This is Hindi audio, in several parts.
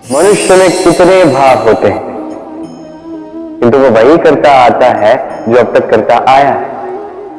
मनुष्य में कितने भाव होते हैं, किंतु वो वही करता आता है जो अब तक करता आया है,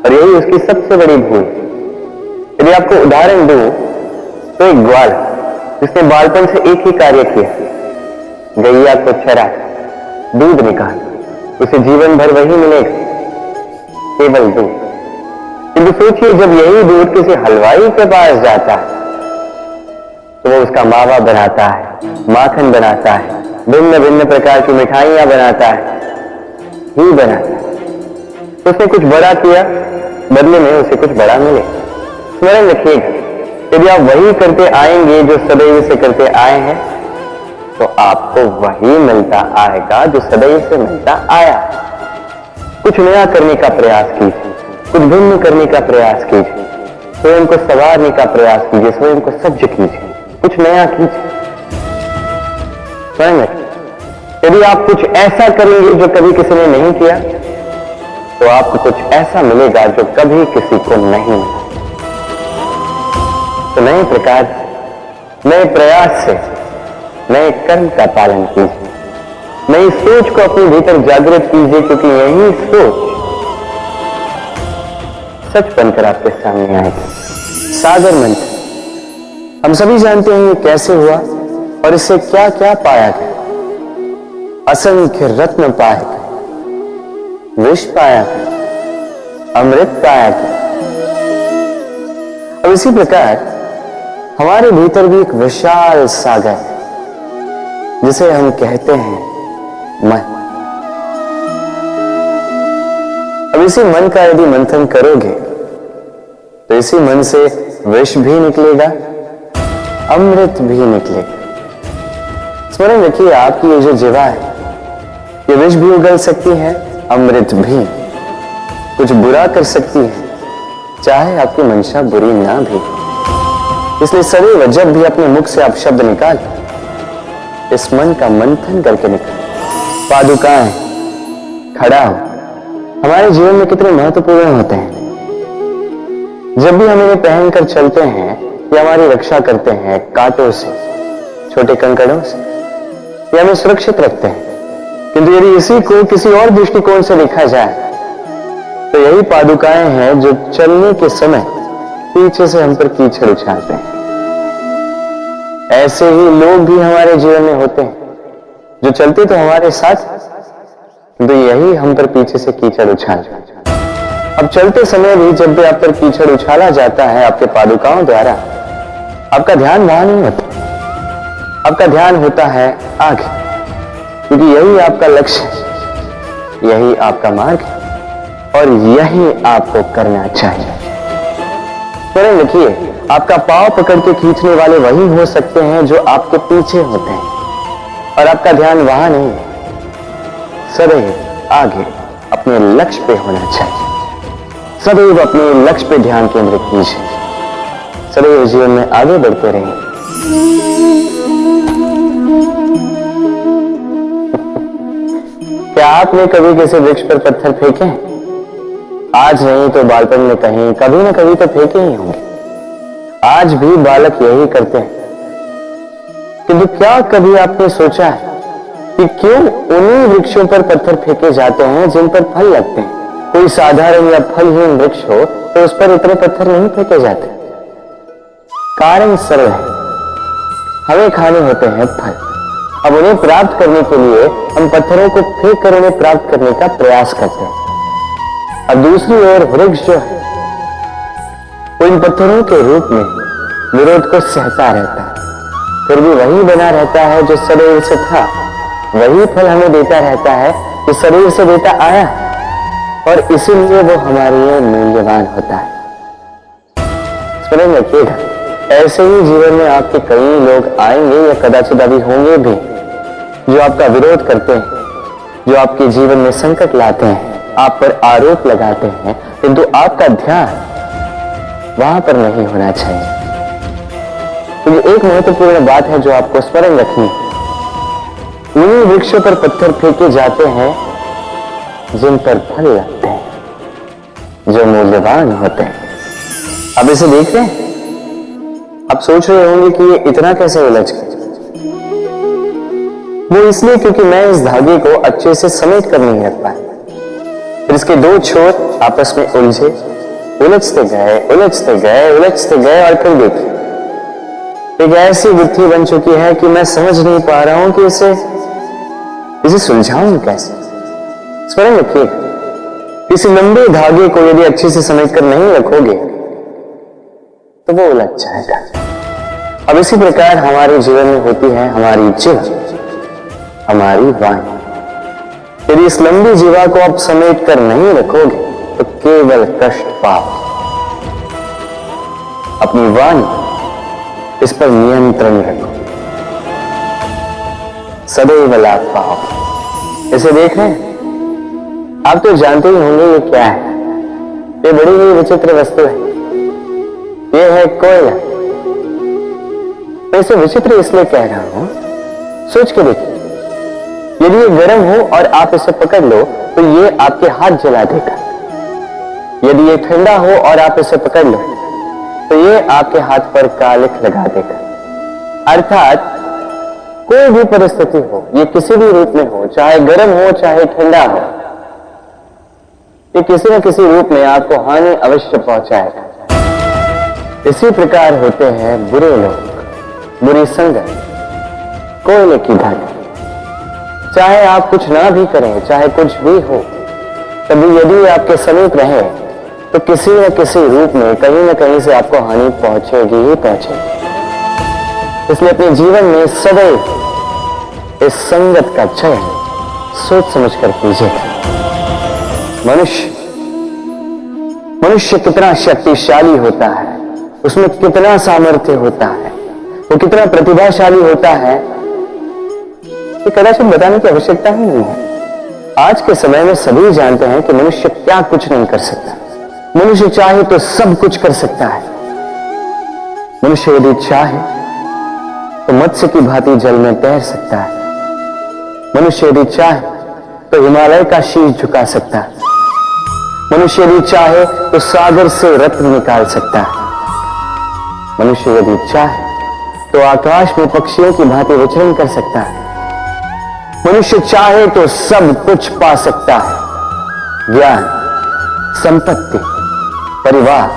और यही उसकी सबसे बड़ी भूल। यदि आपको उदाहरण दूं तो एक ग्वाल जिसने बालपन से एक ही कार्य किया, गैया को चरा, दूध निकाल, उसे जीवन भर वही मिलेगा, केवल दूध। किंतु सोचिए, जब यही दूध किसी हलवाई के पास जाता है तो वो उसका मावा बनाता है, माखन बनाता है, भिन्न भिन्न प्रकार की मिठाइयां बनाता है, ही बनाता है। तो उसने कुछ बड़ा किया, बदले में उसे कुछ बड़ा मिले। स्मरण रखिएगा, यदि आप वही करते आएंगे जो सदैव से करते आए हैं, तो आपको वही मिलता आएगा जो सदैव से मिलता आया। कुछ नया करने का प्रयास कीजिए, कुछ भिन्न करने का प्रयास कीजिए, स्वयं को संवारने का प्रयास कीजिए, स्वयं को सज्ज कीजिए, कुछ नया कीजिए। स्वयं यदि आप कुछ ऐसा करेंगे जो कभी किसी ने नहीं किया, तो आपको कुछ ऐसा मिलेगा जो कभी किसी को नहीं मिला। तो नए प्रकार, नए प्रयास से नए कर्म का पालन कीजिए, नई सोच को अपने भीतर जागृत कीजिए, क्योंकि यही सोच सच बनकर आपके सामने आएगी। सागर मंत्र हम सभी जानते हैं ये कैसे हुआ और इससे क्या क्या पाया गया। असंख्य रत्न पाए गए, विष पाया गया, अमृत पाया गया। अब इसी प्रकार हमारे भीतर भी एक विशाल सागर है जिसे हम कहते हैं मन। अब इसी मन का यदि मंथन करोगे तो इसी मन से विष भी निकलेगा, अमृत भी निकलेगा। स्मरण रखिए, आपकी ये जो जीवा है, ये विष भी उगल सकती है, अमृत भी। कुछ बुरा कर सकती है, चाहे आपकी मंशा बुरी ना भी। इसलिए सदैव जब भी अपने मुख से आप शब्द निकाल, इस मन का मंथन करके निकाल। पादुकाएं, खड़ा हो, हमारे जीवन में कितने महत्वपूर्ण होते हैं। जब भी हम इन्हें पहनकर चलते हैं, ये हमारी रक्षा करते हैं कांटों से, छोटे कंकड़ों से, ये हमें सुरक्षित रखते हैं। किंतु यदि इसी को किसी और दृष्टिकोण से देखा जाए तो यही पादुकाएं हैं जो चलने के समय पीछे से हम पर कीचड़ उछालते हैं। ऐसे ही लोग भी हमारे जीवन में होते हैं जो चलते तो हमारे साथ, किंतु यही हम पर पीछे से कीचड़ उछालते हैं। अब चलते समय भी जब भी आप पर कीचड़ उछाला जाता है आपके पादुकाओं द्वारा, आपका ध्यान वहां नहीं होता, आपका ध्यान होता है आगे, क्योंकि यही आपका लक्ष्य है, यही आपका मार्ग है और यही आपको करना चाहिए। स्मरण रखिए, आपका पांव पकड़ के खींचने वाले वही हो सकते हैं जो आपके पीछे होते हैं, और आपका ध्यान वहां नहीं है, सदैव आगे अपने लक्ष्य पे होना चाहिए। सदैव अपने लक्ष्य पे ध्यान केंद्रित कीजिए, सदैव जीवन में आगे बढ़ते रहिए। क्या आपने कभी किसी वृक्ष पर पत्थर फेंके हैं? आज नहीं तो बालपन में कहीं कभी ना कभी तो फेंके ही होंगे। आज भी बालक यही करते हैं। किंतु क्या कभी आपने सोचा है कि क्यों उन्हीं वृक्षों पर पत्थर फेंके जाते हैं जिन पर फल लगते हैं? कोई साधारण या फलहीन वृक्ष हो तो उस पर इतने पत्थर नहीं फेंके जाते। कारण सरल है, हमें खाने होते हैं फल। अब उन्हें प्राप्त करने के लिए हम पत्थरों को फेंक कर उन्हें प्राप्त करने का प्रयास करते हैं। अब दूसरी ओर वृक्ष जो है वो इन पत्थरों के रूप में विरोध को सहता रहता है, फिर भी वही बना रहता है जो सदैव से था, वही फल हमें देता रहता है जो सदैव से देता आया, और इसीलिए वो हमारे लिए मूल्यवान होता है। स्मरण रखिएगा, ऐसे ही जीवन में आपके कई लोग आएंगे या कदाचित अभी होंगे भी जो आपका विरोध करते हैं, जो आपके जीवन में संकट लाते हैं, आप पर आरोप लगाते हैं, किंतु आपका ध्यान वहां पर नहीं होना चाहिए। तो ये एक महत्वपूर्ण बात है जो आपको स्मरण रखनी है। उन्हीं वृक्षों पर पत्थर फेंके जाते हैं जिन पर फल लगते हैं, जो मूल्यवान होते हैं। अब इसे देख रहे हैं, आप सोच रहे होंगे कि ये इतना कैसे उलझ गया। वो इसलिए क्योंकि मैं इस धागे को अच्छे से समेट कर नहीं रख पाया। फिर इसके दो छोर आपस में उलझे, उलझते गए उलझते गए उलझते गए और फिर देखिए एक ऐसी गुत्थी बन चुकी है कि मैं समझ नहीं पा रहा हूं कि इसे सुलझाऊं कैसे। स्मरण रखिए, किसी लंबे धागे को यदि अच्छे से समेट कर नहीं रखोगे तो वो उलझ जाएगा। अब इसी प्रकार हमारे जीवन में होती है हमारी जीवा, हमारी वाणी। यदि इस लंबी जीवा को आप समेट कर नहीं रखोगे तो केवल कष्ट पाओ। अपनी वाणी, इस पर नियंत्रण रखो, सदैव लाभ पाओ। इसे देख रहे हैं आप तो जानते ही होंगे ये क्या है। ये बड़ी ही विचित्र वस्तु है। ये है कोयला। मैं इसे विचित्र इसलिए कह रहा हूं, सोच के देखिए, यदि ये गर्म हो और आप इसे पकड़ लो तो ये आपके हाथ जला देगा। यदि ये ठंडा हो और आप इसे पकड़ लो तो ये आपके हाथ पर कालिख लगा देगा। अर्थात कोई भी परिस्थिति हो, ये किसी भी रूप में हो, चाहे गर्म हो चाहे ठंडा हो, ये किसी न किसी रूप में आपको हानि अवश्य पहुंचाएगा। इसी प्रकार होते हैं बुरे लोग, बुरी संगत, कोयले की धागे। चाहे आप कुछ ना भी करें, चाहे कुछ भी हो, तभी यदि आपके समीप रहे तो किसी न किसी रूप में कहीं न कहीं से आपको हानि पहुंचेगी ही पहुंचेगी। इसलिए अपने जीवन में सदैव इस संगत का चयन सोच समझ कर कीजिएगा। मनुष्य कितना शक्तिशाली होता है, उसमें कितना सामर्थ्य होता है, वो कितना प्रतिभाशाली होता है, ये कदाचित बताने की आवश्यकता ही नहीं है। आज के समय में सभी जानते हैं कि मनुष्य क्या कुछ नहीं कर सकता। मनुष्य चाहे तो सब कुछ कर सकता है। मनुष्य यदि चाहे तो मत्स्य की भांति जल में तैर सकता है। मनुष्य यदि चाहे तो हिमालय का शीश झुका सकता है। मनुष्य यदि चाहे तो सागर से रत्न निकाल सकता है। मनुष्य यदि चाहे तो आकाश में पक्षियों की भांति विचरण कर सकता है। मनुष्य चाहे तो सब कुछ पा सकता है। ज्ञान, संपत्ति, परिवार,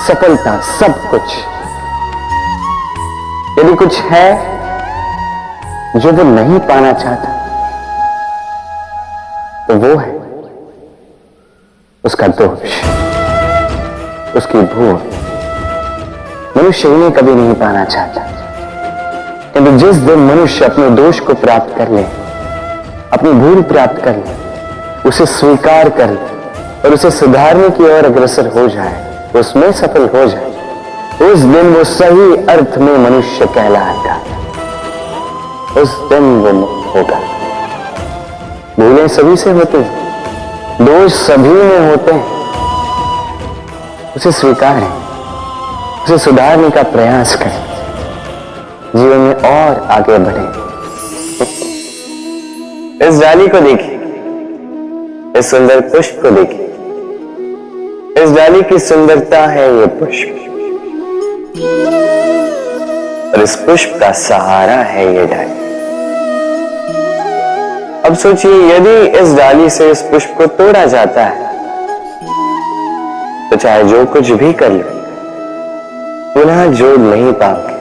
सफलता, सब कुछ। यदि कुछ है जो वो नहीं पाना चाहता तो वो है उसका दोष, उसकी भूल। मनुष्य इन्हें कभी नहीं पाना चाहता, किंतु जिस दिन मनुष्य अपने दोष को प्राप्त कर ले, अपनी भूल प्राप्त कर ले, उसे स्वीकार कर ले और उसे सुधारने की ओर अग्रसर हो जाए, उसमें सफल हो जाए, उस दिन वो सही अर्थ में मनुष्य कहलाएगा। उस दिन वो मुक्त होगा। भूलें सभी से होती हैं, दोष सभी में होते हैं। उसे स्वीकारें, उसे सुधारने का प्रयास करें, जीवन में और आगे बढ़ें। इस डाली को देखिए, इस सुंदर पुष्प को देखिए। इस डाली की सुंदरता है ये पुष्प, और इस पुष्प का सहारा है ये डाली। अब सोचिए, यदि इस डाली से इस पुष्प को तोड़ा जाता है तो चाहे जो कुछ भी कर लो, पुनः जोड़ नहीं पाओगे।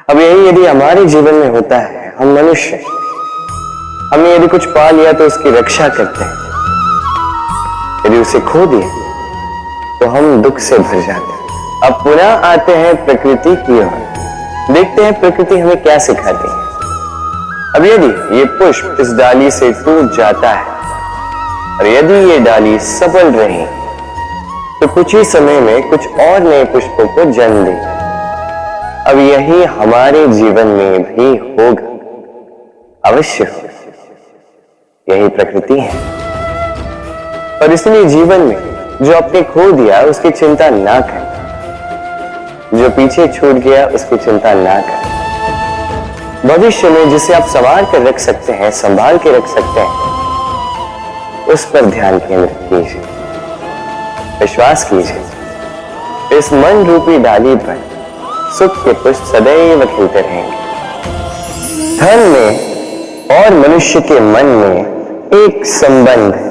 अब यही यदि हमारे जीवन में होता है, हम मनुष्य, हमने यदि कुछ पा लिया तो उसकी रक्षा करते हैं, यदि उसे खो दिए तो हम दुख से भर जाते हैं। अब पुनः आते हैं प्रकृति की ओर, देखते हैं प्रकृति हमें क्या सिखाती है। अब यदि ये पुष्प इस डाली से टूट जाता है और यदि ये डाली सफल रही तो कुछ ही समय में कुछ और नए पुष्पों को जन्म दे। अब यही हमारे जीवन में भी होगा, अवश्य होगा। यही प्रकृति है। और इसलिए जीवन में जो आपने खो दिया उसकी चिंता ना करें, जो पीछे छूट गया उसकी चिंता ना करें। भविष्य में जिसे आप संवार कर रख सकते हैं, संभाल के रख सकते हैं, उस पर ध्यान केंद्रित कीजिए, विश्वास कीजिए। इस मन रूपी डाली पर सुख के पुष्प सदैव खिलते रहेंगे। धन में और मनुष्य के मन में एक संबंध है।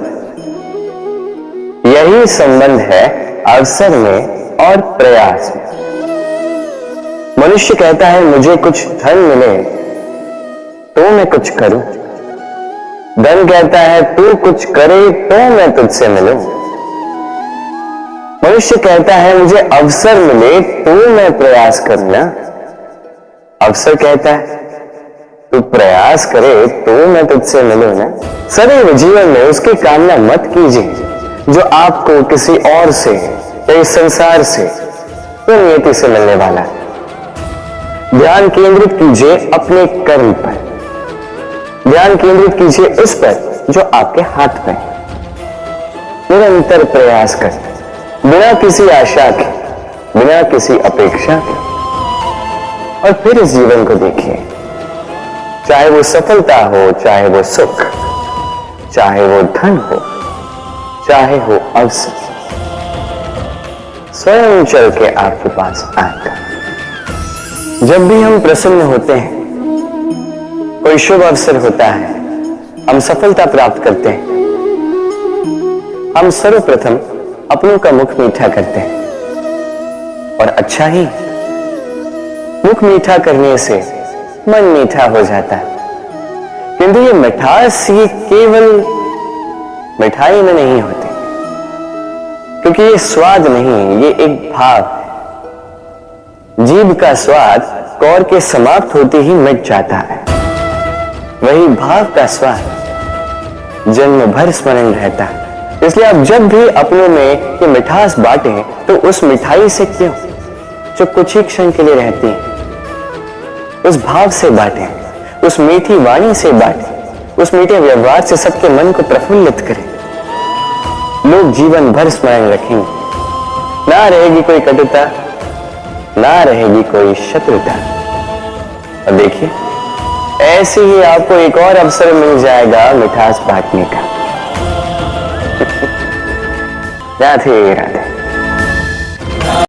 यही संबंध है अवसर में और प्रयास में। मनुष्य कहता है मुझे कुछ धन मिले तो मैं कुछ करूं। धन कहता है तू कुछ करे तो मैं तुझसे मिलूं। मनुष्य कहता है मुझे अवसर मिले तो मैं प्रयास करूं ना। अवसर कहता है तू प्रयास करे तो मैं तुझसे मिलूं ना। सदैव जीवन में उसकी कामना मत कीजिए जो आपको किसी और से या इस संसार से या नियति से मिलने वाला है। ध्यान केंद्रित कीजिए अपने कर्म पर। ध्यान केंद्रित कीजिए उस पर जो आपके हाथ में है। निरंतर प्रयास करें बिना किसी आशा के, बिना किसी अपेक्षा के, और फिर इस जीवन को देखिए। चाहे वो सफलता हो, चाहे वो सुख, चाहे वो धन हो, चाहे हो अवसर, स्वयं चल के आपके पास आएगा। जब भी हम प्रसन्न होते हैं, कोई शुभ अवसर होता है, हम सफलता प्राप्त करते हैं, हम सर्वप्रथम अपनों का मुख मीठा करते हैं। और अच्छा ही, मुख मीठा करने से मन मीठा हो जाता है। किंतु ये मिठास ये केवल मिठाई में नहीं होती, क्योंकि ये स्वाद नहीं, ये एक भाव है। जीभ का स्वाद कौर के समाप्त होते ही मिट जाता है। वही भाव का स्वाद जन्म भर स्मरण रहता है। इसलिए आप जब भी अपनों में ये मिठास बांटें तो उस मिठाई से क्यों, जो कुछ ही क्षण के लिए रहती है, उस भाव से बांटें, उस मीठी वाणी से बांटें, उस मीठे व्यवहार से सबके मन को प्रफुल्लित करें। लोग जीवन भर स्मरण रखेंगे। ना रहेगी कोई कटुता, ना रहेगी कोई शत्रुता। और देखिए, ऐसे ही आपको एक और अवसर मिल जाएगा मिठास बांटने का। राधे राधे।